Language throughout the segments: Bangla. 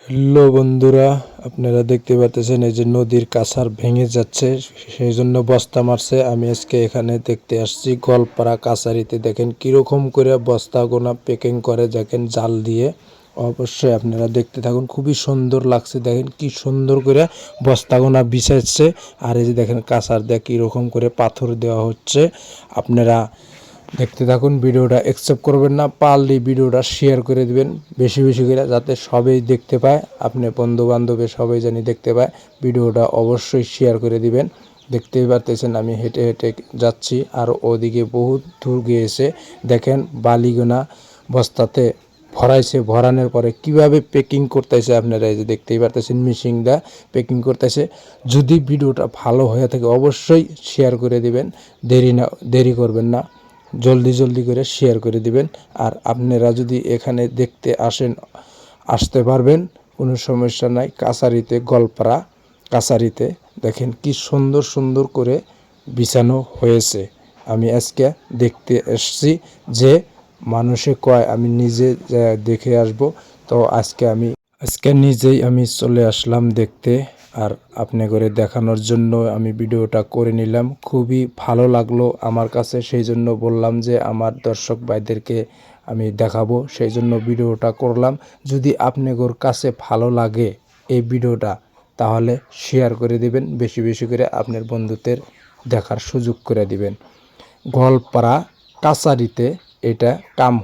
হ্যালো বন্ধুরা, আপনারা দেখতে পাচ্ছেন এই যে নদীর কাছার ভেঙে যাচ্ছে, সেই জন্য বস্তা মারছে। আমি আজকে এখানে দেখতে আসছি গোয়ালপাড়া কাছারিতে। দেখেন কিরকম করে বস্তাগুনা প্যাকিং করে, দেখেন জাল দিয়ে। অবশ্যই আপনারা দেখতে থাকুন, খুবই সুন্দর লাগছে। দেখেন কি সুন্দর করে বস্তাগুনা বিছাচ্ছে। আর এই যে দেখেন কাছার দিয়ে কীরকম করে পাথর দেওয়া হচ্ছে। আপনারা দেখতে থাকুন, ভিডিওটা অ্যাকসেপ্ট করবেন না, পারলে ভিডিওটা শেয়ার করে দিবেন বেশি বেশি করে, যাতে সবাই দেখতে পায়, আপনি বন্ধু বান্ধবে সবাই জানি দেখতে পায়। ভিডিওটা অবশ্যই শেয়ার করে দিবেন। দেখতেই পারতেছেন আমি হেঁটে হেঁটে যাচ্ছি, আর ওদিকে বহুত দূর গিয়েছে। দেখেন বালিগুনা বস্তাতে ভরাইছে, ভরানোর পরে কিভাবে প্যাকিং করতেছে আপনারা এই যে দেখতেই পারতেছেন, মেশিনটা প্যাকিং করতেছে। যদি ভিডিওটা ভালো হয়ে থাকে অবশ্যই শেয়ার করে দিবেন, দেরি করবেন না, জলদি জলদি করে শেয়ার করে দিবেন। আর আপনারা যদি এখানে দেখতে আসতে পারবেন, কোনো সমস্যা নাই। কাছারিতে, গোয়ালপাড়া কাছারিতে দেখেন কি সুন্দর সুন্দর করে বিছানো হয়েছে। আমি আজকে দেখতে এসেছি, যে মানুষে কয় আমি নিজে দেখে আসব, তো আজকে নিজেই আমি চলে আসলাম দেখতে। আর আপনি করে দেখানোর জন্য আমি ভিডিওটা করে নিলাম। খুবই ভালো লাগলো আমার কাছে, সেই জন্য বললাম যে আমার দর্শক ভাইদেরকে আমি দেখাবো, সেই জন্য ভিডিওটা করলাম। যদি আপনাদের কাছে ভালো লাগে এই ভিডিওটা, তাহলে শেয়ার করে দিবেন বেশি বেশি করে, আপনার বন্ধুদের দেখার সুযোগ করে দিবেন। গোয়ালপাড়া কাছারিতে এটা কাম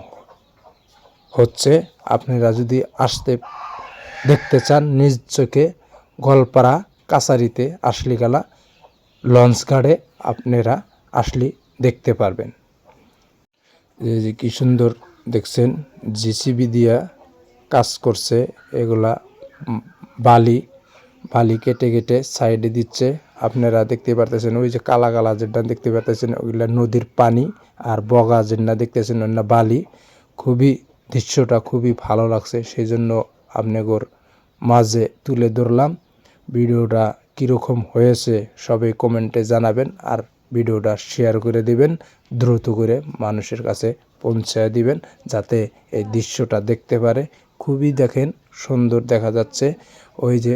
হচ্ছে। আপনারা যদি দেখতে চান নিজ চোখে, গোয়ালপাড়া কাছারিতে আসলে গেলা লঞ্চ ঘাটে আপনারা আসলে দেখতে পারবেন। এই যে কি সুন্দর দেখছেন, জিসিবি দিয়া কাজ করছে। এগুলা বালি কেটে কেটে সাইডে দিচ্ছে। আপনারা দেখতে পারতেছেন ওই যে কালা কালা যেটা দেখতে পারতেছেন, ওইগুলা নদীর পানি। আর বগা যেটা দেখতেছেন ওইটা বালি। দৃশ্যটা খুবই ভালো লাগছে, সেই জন্য আপনাদের মাঝে তুলে ধরলাম। ভিডিওটা কীরকম হয়েছে সবাই কমেন্টে জানাবেন, আর ভিডিওটা শেয়ার করে দিবেন, দ্রুত করে মানুষের কাছে পৌঁছায় দিবেন, যাতে এই দৃশ্যটা দেখতে পারে। খুবই দেখেন সুন্দর দেখা যাচ্ছে। ওই যে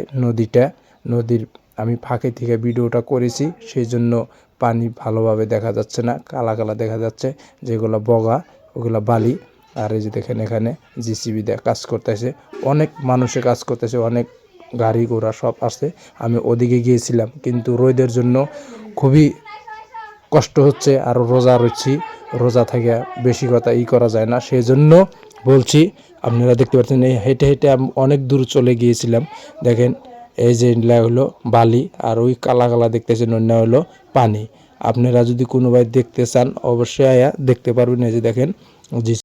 নদীর আমি ফাঁকে থেকে ভিডিওটা করেছি, সেই জন্য পানি ভালোভাবে দেখা যাচ্ছে না, কালা কালা দেখা যাচ্ছে। যেগুলো বগা ওগুলো বালি। আর এই যে দেখেন এখানে জিসিবি দিয়ে কাজ করতেছে, অনেক মানুষে কাজ করতেছে, অনেক গাড়ি ঘোড়া সব আছে। আমি ওদিকে গিয়েছিলাম, কিন্তু রোদের জন্য খুবই কষ্ট হচ্ছে। আর রোজা রয়েছি, রোজা থেকে বেশি কথা করা যায় না, সেই জন্য বলছি। আপনারা দেখতে পাচ্ছেন এই হেঁটে হেঁটে আমি অনেক দূর চলে গিয়েছিলাম। দেখেন এই যে হলো বালি, আর ওই কালা কালা দেখতেছেন অন্য হলো পানি। আপনারা যদি কোনো ভাই দেখতে চান অবশ্যই আয়া দেখতে পারবেন। এই যে দেখেন